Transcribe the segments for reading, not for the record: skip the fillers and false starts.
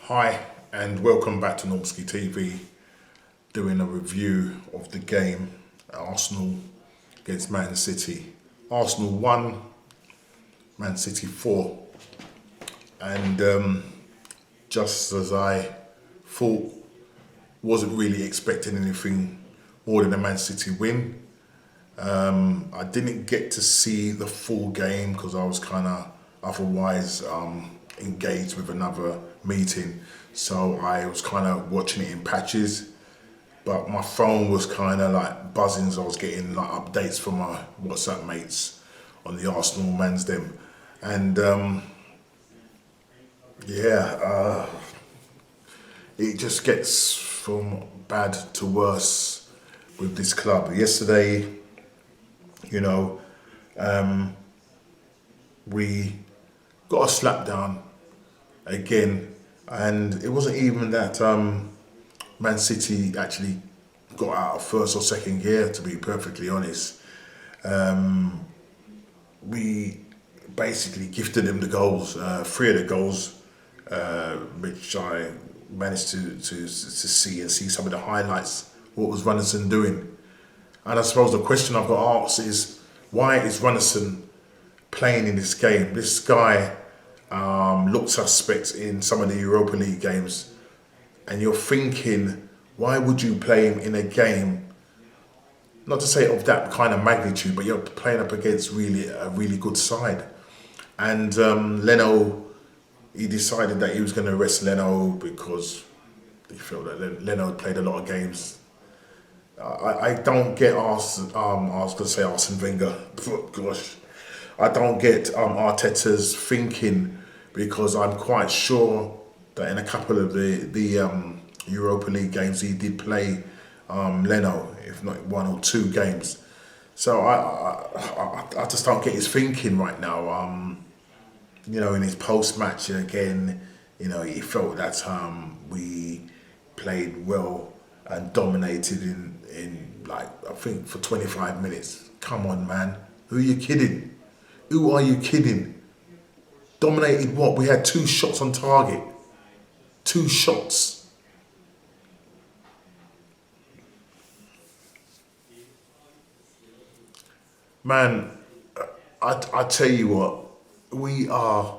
Hi and welcome back to Normski TV, doing a review of the game Arsenal against Man City. Arsenal won, Man City 4, and just as I thought, wasn't really expecting anything more than a Man City win. I didn't get to see the full game because I was kind of otherwise engaged with another meeting, so I was kind of watching it in patches. But my phone was kind of like buzzing, so I was getting like updates from my WhatsApp mates on the Arsenal man's them, and it just gets from bad to worse with this club. Yesterday, you know, we got a slap down again, and it wasn't even that Man City actually got out of first or second gear, to be perfectly honest. We basically gifted them the goals, three of the goals, which I managed to see and see some of the highlights. What was Runnison doing? And I suppose the question I've got to ask is, why is Runnison playing in this game? This guy looked suspect in some of the Europa League games, and you're thinking, why would you play him in a game, not to say of that kind of magnitude, but you're playing up against really a really good side. And Leno, he decided that he was going to rest Leno because he felt that Leno had played a lot of games. I don't get I was going to say Arsene Wenger, but gosh, I don't get Arteta's thinking, because I'm quite sure that in a couple of the Europa League games he did play Leno, if not one or two games. So I just don't get his thinking right now. In his post-match again, he felt that we played well and dominated in like, I think for 25 minutes. Come on, man. Who are you kidding? Who are you kidding? Dominated what? We had 2 shots on target. 2 shots. Man, I tell you what, we are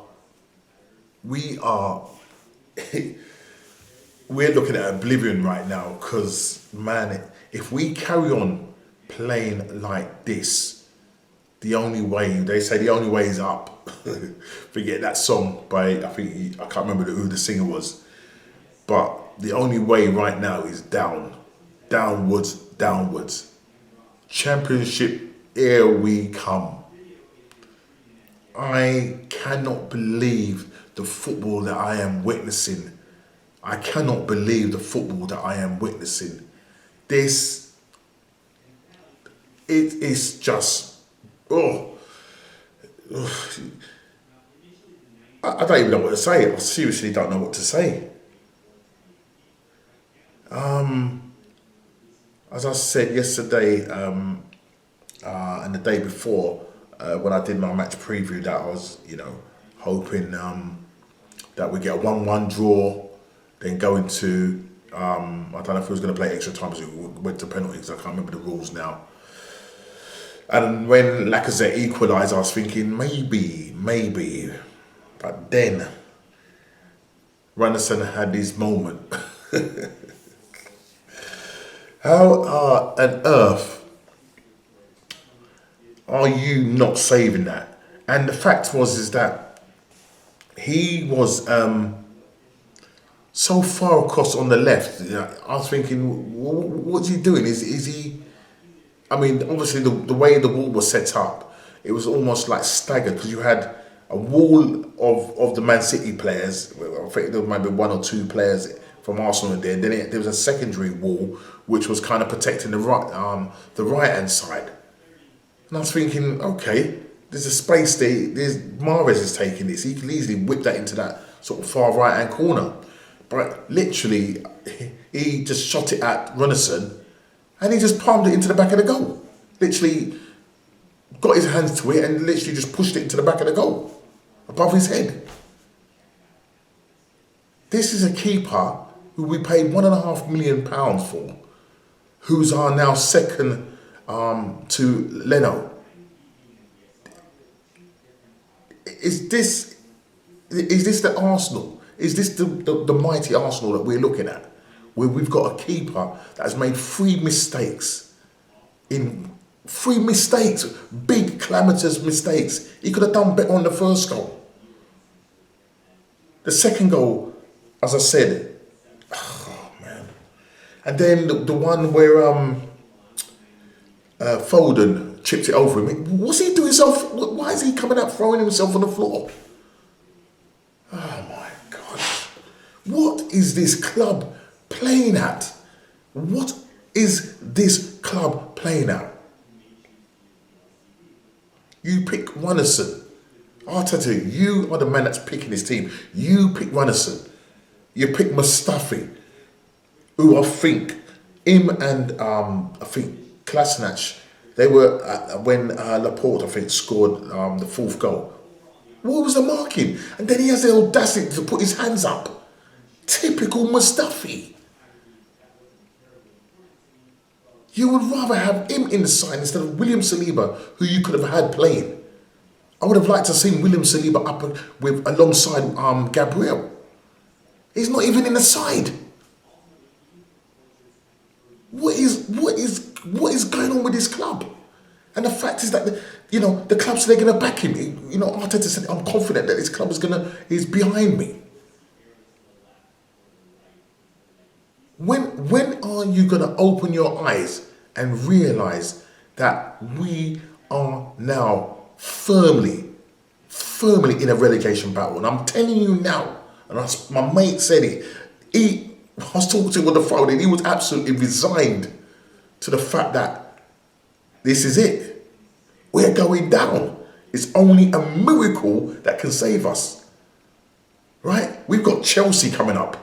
we're looking at oblivion right now, because man, if we carry on playing like this, the only way, they say the only way is up. Forget that song by, I can't remember who the singer was, but the only way right now is down, downwards. Championship, here we come. I cannot believe the football that I am witnessing. I cannot believe the football that I am witnessing. It is just, I don't even know what to say. I seriously don't know what to say. As I said yesterday and the day before, when I did my match preview, that I was, hoping that we get a 1-1 draw, then go into, I don't know if we was going to play extra time, so we went to penalties. I can't remember the rules now. And when Lacazette equalised, I was thinking maybe. But then, Runnison had his moment. How on earth are you not saving that? And the fact is that he was so far across on the left. I was thinking, what's he doing? Is he? I mean, obviously the way the wall was set up, it was almost like staggered, because you had a wall of the Man City players. I think there might be 1 or 2 players from Arsenal there. Then there was a secondary wall which was kind of protecting the right hand side. And I was thinking, okay, there's a space there. There's Mahrez is taking this. He can easily whip that into that sort of far right hand corner. But literally, he just shot it at Runnison, and he just palmed it into the back of the goal. Literally got his hands to it and literally just pushed it into the back of the goal, above his head. This is a keeper who we paid £1.5 million for, who's our now second to Leno. Is this the Arsenal? Is this the mighty Arsenal that we're looking at? Where we've got a keeper that has made three mistakes, big calamitous mistakes. He could have done better on the first goal. The second goal, as I said, oh man. And then the one where Foden chipped it over him. What's he doing himself? Why is he coming out throwing himself on the floor? Oh my God. What is this club playing at? What is this club playing at? You pick Runnison. Arteta, you are the man that's picking his team. You pick Runnison. You pick Mustafi, who I think him and I think Kolasinac, they were when Laporte I think scored the fourth goal. What was the marking? And then he has the audacity to put his hands up. Typical Mustafi. You would rather have him in the side instead of William Saliba, who you could have had playing. I would have liked to have seen William Saliba up with alongside Gabriel. He's not even in the side. What is going on with this club? And the fact is that the club said they're going to back him. Arteta said, "I'm confident that this club is behind me." When are you going to open your eyes and realise that we are now firmly in a relegation battle? And I'm telling you now, and my mate said it, I was talking to him on the phone and he was absolutely resigned to the fact that this is it. We're going down. It's only a miracle that can save us. Right? We've got Chelsea coming up.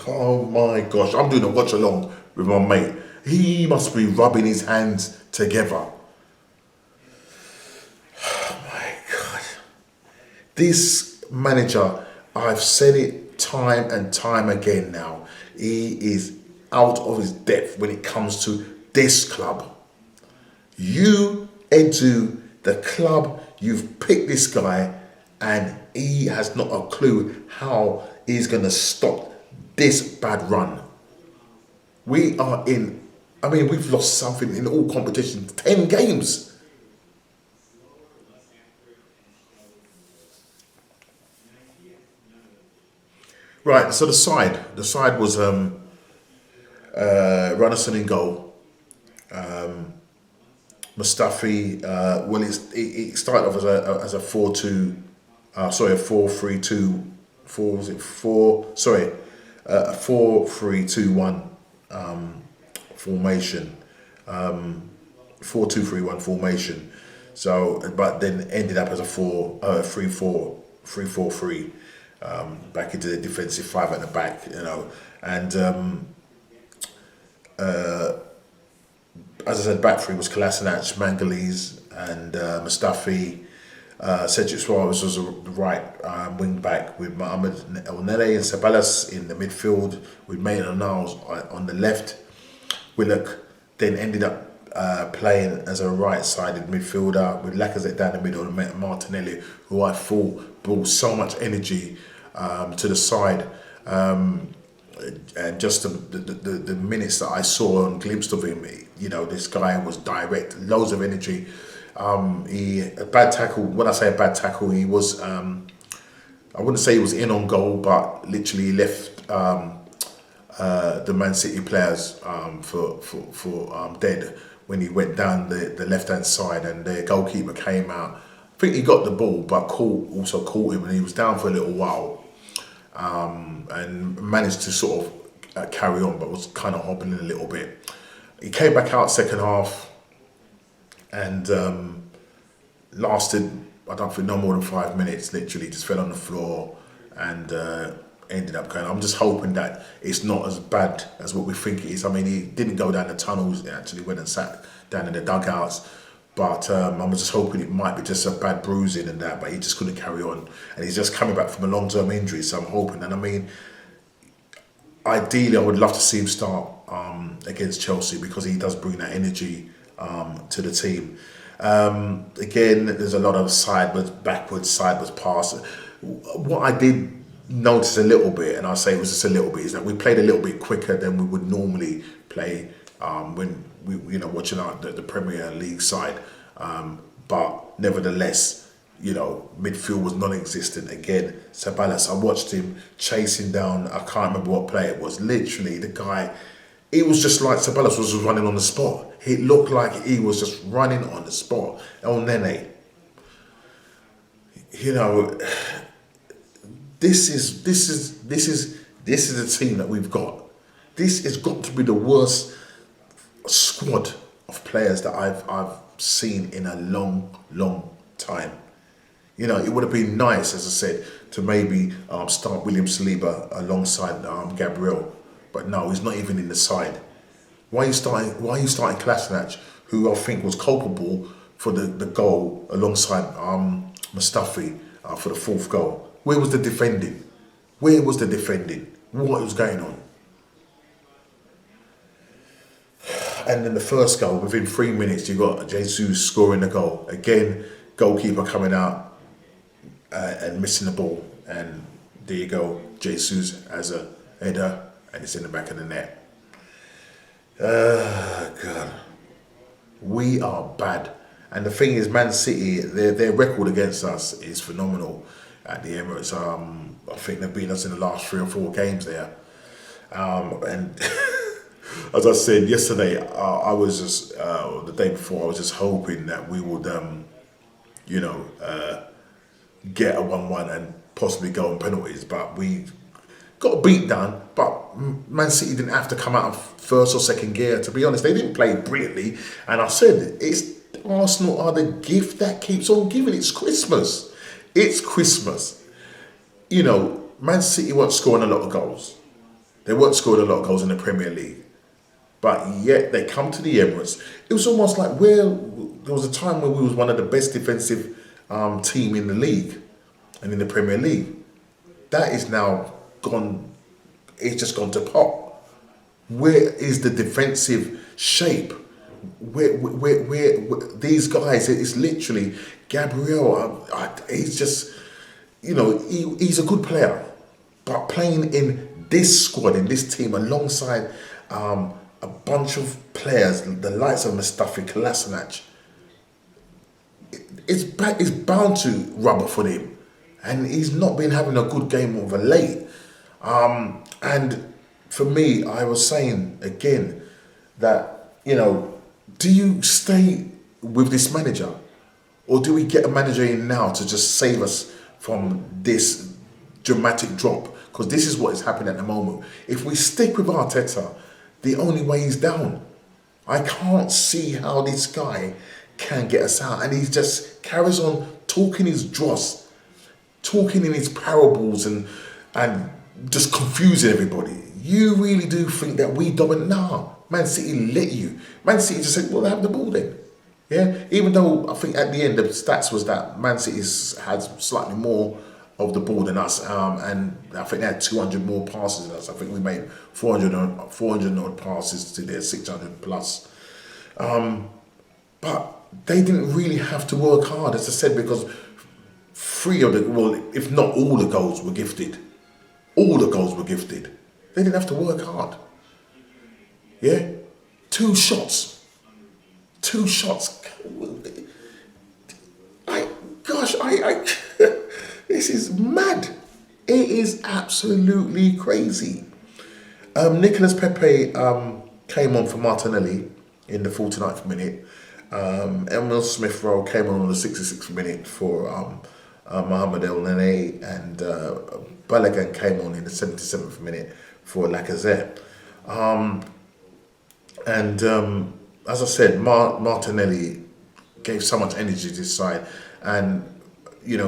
Oh my gosh, I'm doing a watch along with my mate. He must be rubbing his hands together. Oh my God. This manager, I've said it time and time again now, he is out of his depth when it comes to this club. You, Edu, the club, you've picked this guy and he has not a clue how he's going to stop this bad run. We've lost something in all competitions, 10 games. Right, so the side was Runnison in goal. Mustafi, it started off as a 4-2, a 4-3-2, a 4-3-2-1 formation, 4-2-3-1 formation. So, but then ended up as a 3-4-3, back into the defensive five at the back, and as I said, back three was Kolasinac, Mangales, and Mustafi. Cedric Suarez was the right wing back with Mohamed Elneny and Ceballos in the midfield with Maitland-Niles on the left. Willock then ended up playing as a right-sided midfielder with Lacazette down the middle and Martinelli, who I thought brought so much energy to the side. And just the minutes that I saw and glimpsed of him, this guy was direct, loads of energy. A bad tackle. When I say a bad tackle, he was, I wouldn't say he was in on goal, but literally left the Man City players for dead when he went down the left-hand side, and the goalkeeper came out. I think he got the ball, but also caught him, and he was down for a little while, and managed to sort of carry on, but was kind of hobbling a little bit. He came back out second half and lasted, I don't think, no more than 5 minutes. Literally just fell on the floor and ended up going. I'm just hoping that it's not as bad as what we think it is. I mean, he didn't go down the tunnels. He actually went and sat down in the dugouts. But I'm just hoping it might be just a bad bruising and that, but he just couldn't carry on. And he's just coming back from a long-term injury, so I'm hoping. And I mean, ideally, I would love to see him start against Chelsea because he does bring that energy to the team. Again, there's a lot of sideways pass. What I did notice a little bit, and I say it was just a little bit, is that we played a little bit quicker than we would normally play when we, watching the Premier League side. But nevertheless, midfield was non-existent again. Sabalas, I watched him chasing down, I can't remember what player it was. Literally, the guy, it was just like Sabalas was just running on the spot. It looked like he was just running on the spot. El Nene, this is a team that we've got. This has got to be the worst squad of players that I've seen in a long time. It would have been nice, as I said, to maybe start William Saliba alongside Gabriel, but no, he's not even in the side. Why are you starting Kolasinac, who I think was culpable for the goal alongside Mustafi for the fourth goal? Where was the defending? What was going on? And then the first goal, within 3 minutes, you got Jesus scoring the goal. Again, goalkeeper coming out and missing the ball. And there you go, Jesus has a header and it's in the back of the net. God. We are bad. And the thing is, Man City, their record against us is phenomenal at the Emirates. I think they've beaten us in the last 3 or 4 games there. And as I said yesterday, I was just, the day before, I was just hoping that we would, get a 1-1 and possibly go on penalties. But we got beat down, but Man City didn't have to come out of first or second gear. To be honest, they didn't play brilliantly. And I said, Arsenal are the gift that keeps on giving. It's Christmas. Man City weren't scoring a lot of goals. They weren't scoring a lot of goals in the Premier League. But yet they come to the Emirates. It was almost like there was a time where we was one of the best defensive team in the league and in the Premier League. That is now gone. It's just gone to pot. Where is the defensive shape? Where these guys? It's literally Gabriel. He's just, he's a good player, but playing in this squad, in this team, alongside a bunch of players, the likes of Mustafi, Kolasinac, it's bound to rubber for him, and he's not been having a good game of late. And for me, I was saying again that, do you stay with this manager, or do we get a manager in now to just save us from this dramatic drop? Because this is what is happening at the moment. If we stick with Arteta, the only way is down. I can't see how this guy can get us out. And he just carries on talking his dross, talking in his parables and just confusing everybody. You really do think that we dominate? Nah, Man City let you. Man City just said, well, have the ball then. Yeah, even though I think at the end the stats was that Man City had slightly more of the ball than us, and I think they had 200 more passes than us. I think we made 400 odd passes to their 600 plus. But they didn't really have to work hard, as I said, because if not all the goals were gifted. All the goals were gifted. They didn't have to work hard. Yeah? Two shots. This is mad. It is absolutely crazy. Nicolas Pepe came on for Martinelli in the 49th minute. Emil Smith-Rowe came on the 66th minute for Mohamed El Nene, and Balogun came on in the 77th minute for Lacazette. As I said, Martinelli gave so much energy to this side, and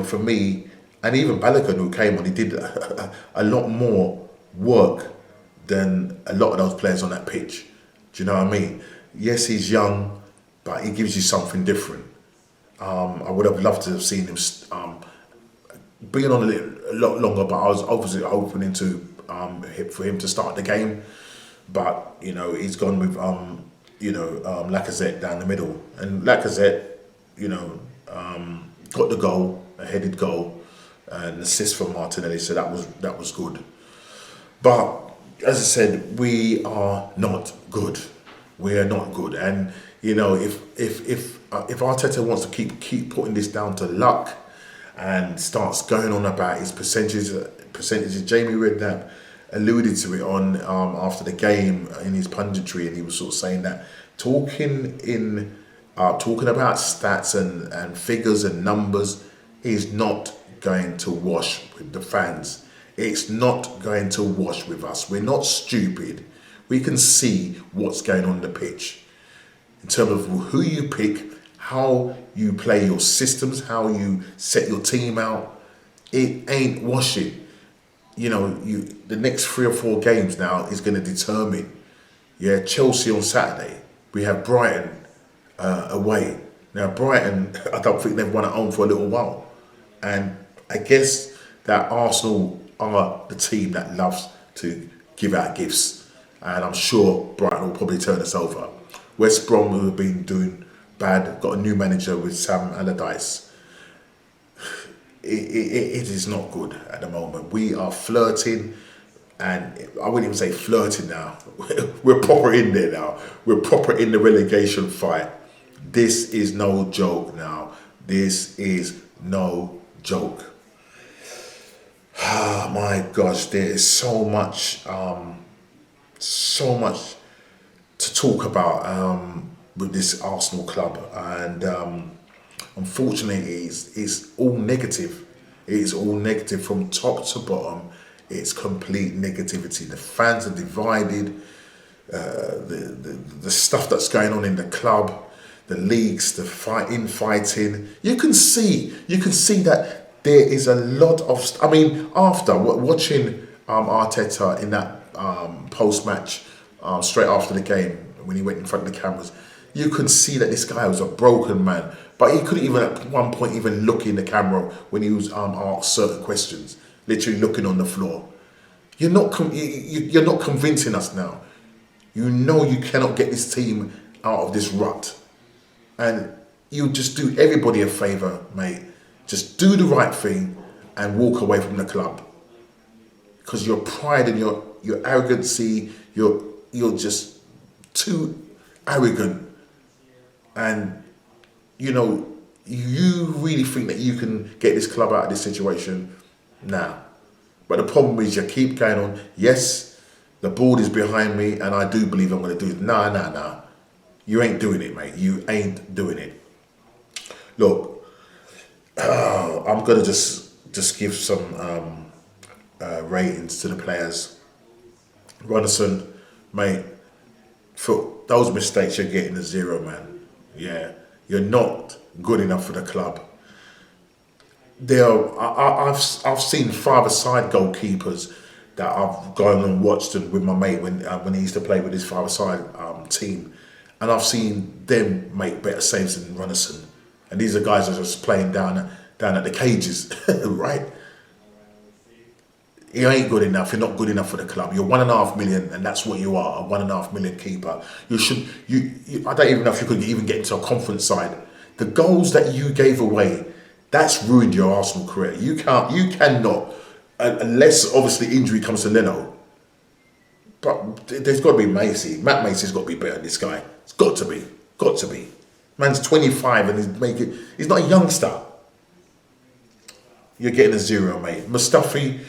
for me, and even Balogun, who came on, he did a lot more work than a lot of those players on that pitch. Do you know what I mean? Yes, he's young, but he gives you something different. I would have loved to have seen him being on a lot longer, but I was obviously hoping to for him to start the game, but you know he's gone with Lacazette down the middle, and Lacazette, you know, got the goal, a headed goal, an assist from Martinelli, so that was good. But as I said, we are not good. We are not good, and you know if Arteta wants to keep putting this down to luck and starts going on about his percentages. Jamie Redknapp alluded to it on after the game in his punditry, and he was sort of saying that talking about stats and figures and numbers is not going to wash with the fans. It's not going to wash with us. We're not stupid. We can see what's going on the pitch in terms of who you pick, how you play your systems, how you set your team out. It ain't washing. You know, the next 3 or 4 games now is going to determine. Yeah, Chelsea on Saturday. We have Brighton away. Now Brighton, I don't think they've won at home for a little while, and I guess that Arsenal are the team that loves to give out gifts, and I'm sure Brighton will probably turn us over. West Brom, who have been doing bad, got a new manager with Sam Allardyce. It is not good at the moment. We are flirting, and I wouldn't even say flirting now. We're proper in there now. We're proper in the relegation fight. This is no joke now. This is no joke. Oh my gosh, there is so much to talk about with this Arsenal club, and unfortunately, it's all negative. It is all negative from top to bottom. It's complete negativity. The fans are divided. The stuff that's going on in the club, the leagues, the fighting. You can see that there is a lot of. I mean, after watching Arteta in that post-match, straight after the game, when he went in front of the cameras, you can see that this guy was a broken man. But he couldn't even at one point even look in the camera when he was asked certain questions. Literally looking on the floor. You're not convincing us now. You know you cannot get this team out of this rut, and you just do everybody a favour, mate. Just do the right thing and walk away from the club. Because your pride and your arrogancy, you're just too arrogant, and you know you really think that you can get this club out of this situation. Nah. But the problem is you keep going on. Yes, the board is behind me, and I do believe I'm going to do it. Nah. You ain't doing it, mate. You ain't doing it. Look, I'm going to just give some ratings to the players. Runnison, mate, for those mistakes, you're getting a 0, man. Yeah, you're not good enough for the club. I've seen five-a-side goalkeepers that I've gone and watched them with my mate when he used to play with his five-a-side team, and I've seen them make better saves than Runnison. And these are guys that are just playing down at the cages, right? You ain't good enough. You're not good enough for the club. You're 1.5 million, and that's what you are, a 1.5 million keeper. I don't even know if you could even get into a conference side. The goals that you gave away, that's ruined your Arsenal career. You cannot, unless obviously injury comes to Leno. But there's got to be Macy. Matt Macy's got to be better than this guy. It's got to be. Man's 25 and he's not a youngster. You're getting a 0, mate. Mustafi,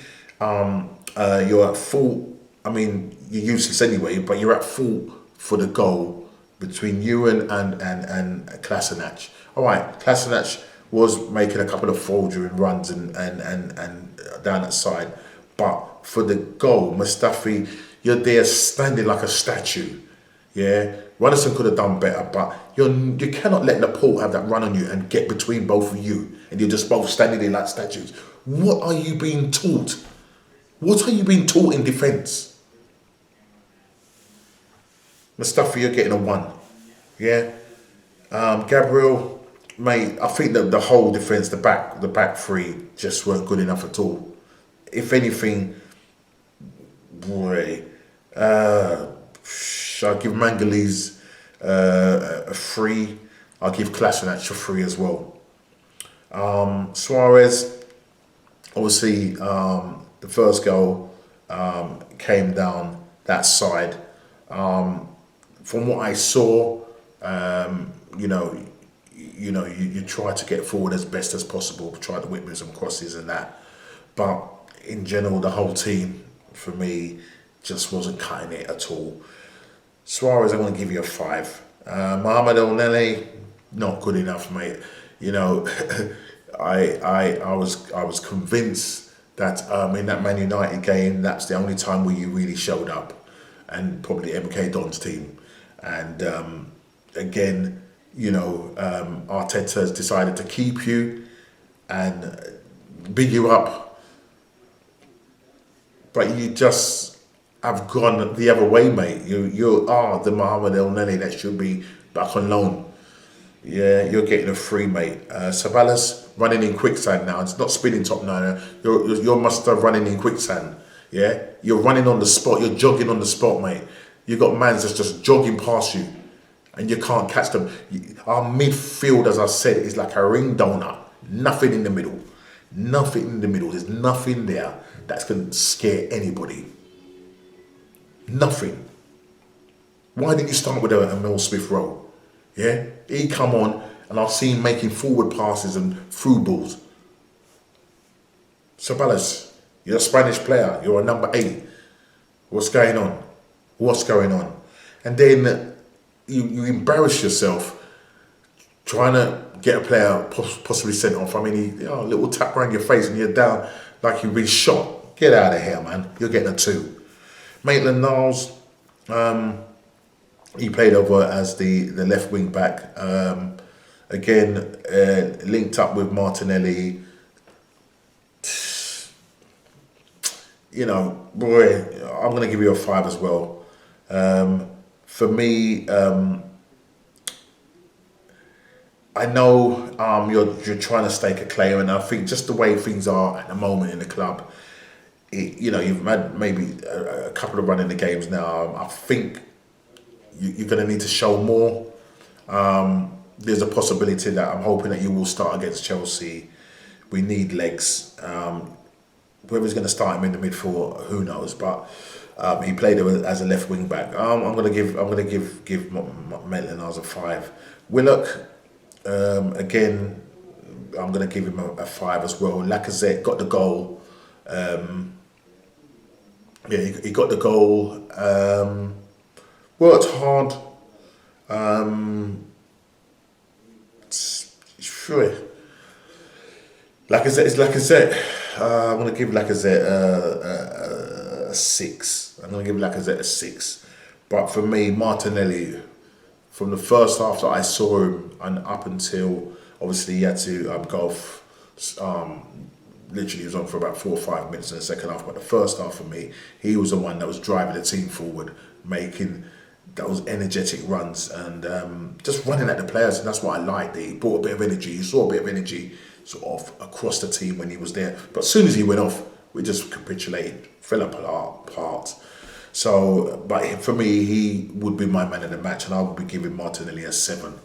you're at fault. I mean, you're useless anyway, but you're at fault for the goal between you and Kolasinac. All right, Kolasinac was making a couple of forward runs and down that side, but for the goal, Mustafi, you're there standing like a statue. Yeah, Runnison could have done better, but you cannot let Laporte have that run on you and get between both of you, and you're just both standing there like statues. What are you being taught? What are you being taught in defence? Mustafi, you're getting a 1. Yeah, Gabriel, mate, I think that the whole defence, the back three, just weren't good enough at all. If anything, boy, I'll give Mangales a 3. I'll give Kolasinac a 3 as well. Suarez, obviously, the first goal came down that side. From what I saw, you know, you try to get forward as best as possible, try to whip with some crosses and that. But in general, the whole team, for me, just wasn't cutting it at all. Suarez, I'm going to give you a 5. Mohamed Elneny, not good enough, mate. You know, I was convinced that in that Man United game, that's the only time where you really showed up, and probably MK Don's team. And again, you know, Arteta has decided to keep you and big you up, but you just have gone the other way, mate. You are the Mohamed Elneny that should be back on loan. Yeah, you're getting a 3, mate. Sabalas running in quicksand now. It's not spinning top nine. You're must have running in quicksand. Yeah, you're running on the spot. You're jogging on the spot, mate. You got mans that's just jogging past you, and you can't catch them. Our midfield, as I said, is like a ring donut. Nothing in the middle. Nothing in the middle. There's nothing there that's going to scare anybody. Nothing. Why didn't you start with Emil Smith Rowe? Yeah, he come on and I've seen him making forward passes and through balls. Sabalas, you're a Spanish player. You're a number 8. What's going on? What's going on? And then you embarrass yourself trying to get a player possibly sent off. I mean, a little tap around your face and you're down like you've been shot. Get out of here, man. You're getting a 2. Maitland-Niles, he played over as the left wing back. Again, linked up with Martinelli. You know, boy, I'm going to give you a 5 as well. For me, I know you're trying to stake a claim, and I think just the way things are at the moment in the club, you've had maybe a couple of running the games now. I think you're going to need to show more. There's a possibility that I'm hoping that you will start against Chelsea. We need legs. Whether he's going to start him in the midfield, who knows? But he played as a left wing back. I'm going to give Maitland-Niles a 5. Willock, again, I'm going to give him a 5 as well. Lacazette got the goal. He got the goal. Worked hard. Sure. Lacazette. I'm going to give Lacazette a 6. I'm going to give Lacazette a 6. But for me, Martinelli, from the first half that I saw him and up until obviously he had to go off, literally he was on for about 4 or 5 minutes in the second half. But the first half for me, he was the one that was driving the team forward, making those energetic runs and just running at the players. And that's what I liked. He brought a bit of energy. You saw a bit of energy sort of across the team when he was there. But as soon as he went off, we just capitulated, fell apart. So, but for me, he would be my man of the match, and I would be giving Martinelli a 7.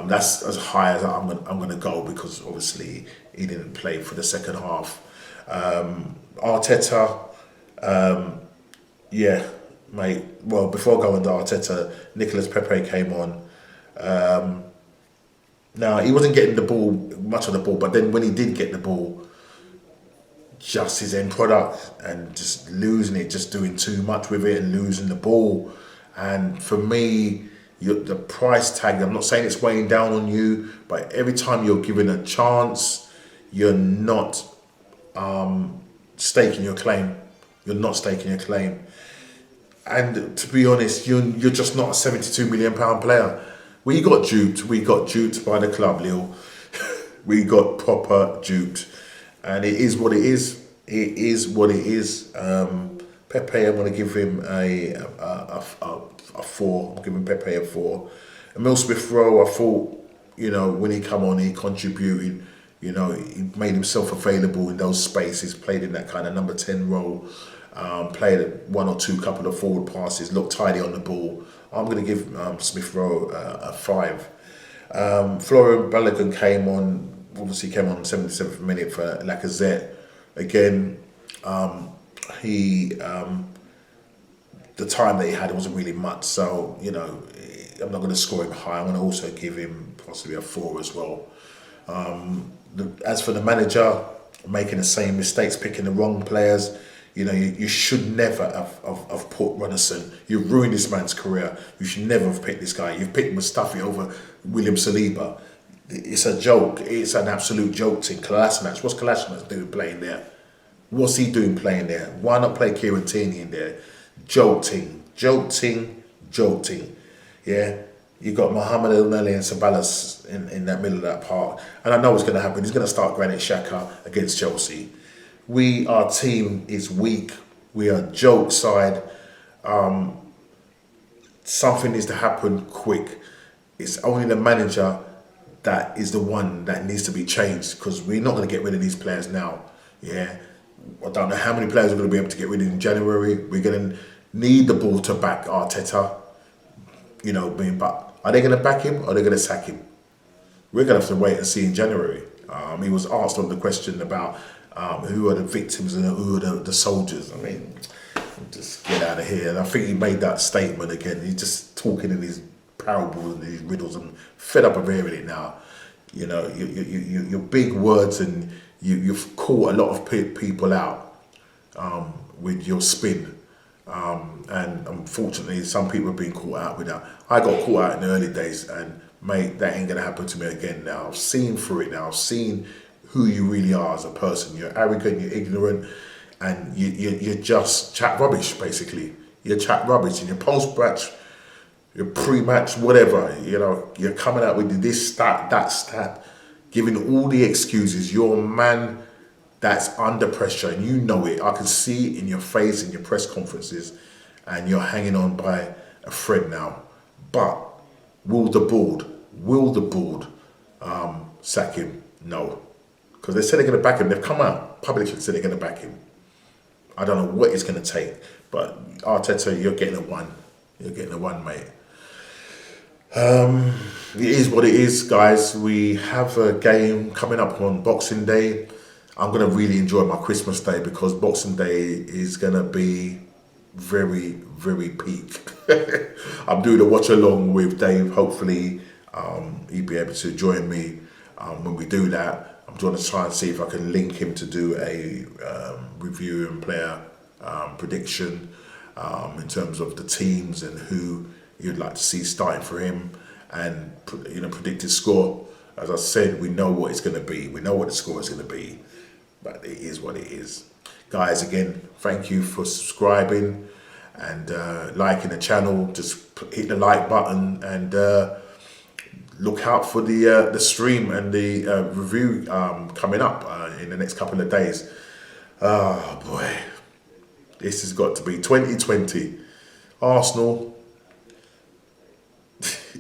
That's as high as I'm going to go, because obviously he didn't play for the second half. Arteta, yeah, mate. Well, before going to Arteta, Nicolas Pepe came on. Now, he wasn't getting much of the ball, but then when he did get the ball, just his end product and just losing it, just doing too much with it and losing the ball. And for me, the price tag, I'm not saying it's weighing down on you, but every time you're given a chance, you're not staking your claim. You're not staking your claim. And to be honest, you're just not a £72 million player. We got duped by the club, Lille. We got proper duped. And it is what it is. It is what it is. Pepe, I'm going to give him a 4. I'm giving Pepe a 4. Emil Smith Rowe, I thought, when he come on, he contributed. He made himself available in those spaces, played in that kind of number 10 role. played one or two couple of forward passes, looked tidy on the ball. I'm going to give Smith Rowe a 5. Florian Balogun came on 77th minute for Lacazette. Again, he the time that he had wasn't really much, so I'm not going to score him high. I'm going to also give him possibly a 4 as well. As for the manager, making the same mistakes, picking the wrong players, you should never have put Runnison. You've ruined this man's career. You should never have picked this guy. You've picked Mustafi over William Saliba. It's a joke. It's an absolute joke thing. Kolasinac, what's Kolasinac doing playing there? What's he doing playing there? Why not play Kieran Tierney in there? Jolting. Yeah, you got Mohamed Elneny and Ceballos in that middle of that part, and I know what's going to happen. He's going to start Granit Xhaka against Chelsea. Our team is weak. We are joke side. Something needs to happen quick. It's only the manager that is the one that needs to be changed, because we're not going to get rid of these players now. Yeah, I don't know how many players we're going to be able to get rid of in January. We're going to need the ball to back Arteta. But are they going to back him or are they going to sack him? We're going to have to wait and see in January. He was asked on the question about who are the victims and who are the soldiers. I mean, just get out of here. And I think he made that statement again. He's just talking in his parables and these riddles. I'm fed up of hearing it now. Your big words, and you've caught a lot of people out with your spin. And unfortunately, some people have been caught out with that. I got caught out in the early days, and mate, that ain't gonna happen to me again now. I've seen through it now. I've seen who you really are as a person. You're arrogant, you're ignorant, and you just chat rubbish, basically. You chat rubbish in your post-match, your pre-match, whatever. You're coming out with this stat, that stat, giving all the excuses. You're a man that's under pressure, and you know it. I can see it in your face, in your press conferences, and you're hanging on by a thread now. But will the board sack him? No. Because they said they're going to back him. They've come out publicly and said they're going to back him. I don't know what it's going to take, but Arteta, you're getting a 1. You're getting a 1, mate. It is what it is, guys. We have a game coming up on Boxing Day. I'm going to really enjoy my Christmas Day, because Boxing Day is going to be very, very peak. I'm doing a watch along with Dave. Hopefully, he'll be able to join me when we do that. I'm going to try and see if I can link him to do a review and player prediction in terms of the teams and who you'd like to see starting for him, and predict his score. As I said, we know what it's going to be. We know what the score is going to be, but it is what it is. Guys, again, thank you for subscribing and liking the channel. Just hit the like button, and look out for the stream and the review coming up in the next couple of days. Oh boy, this has got to be 2020. Arsenal,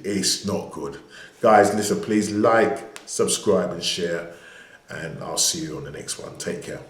it's not good. Guys, listen, please like, subscribe and share, and I'll see you on the next one. Take care.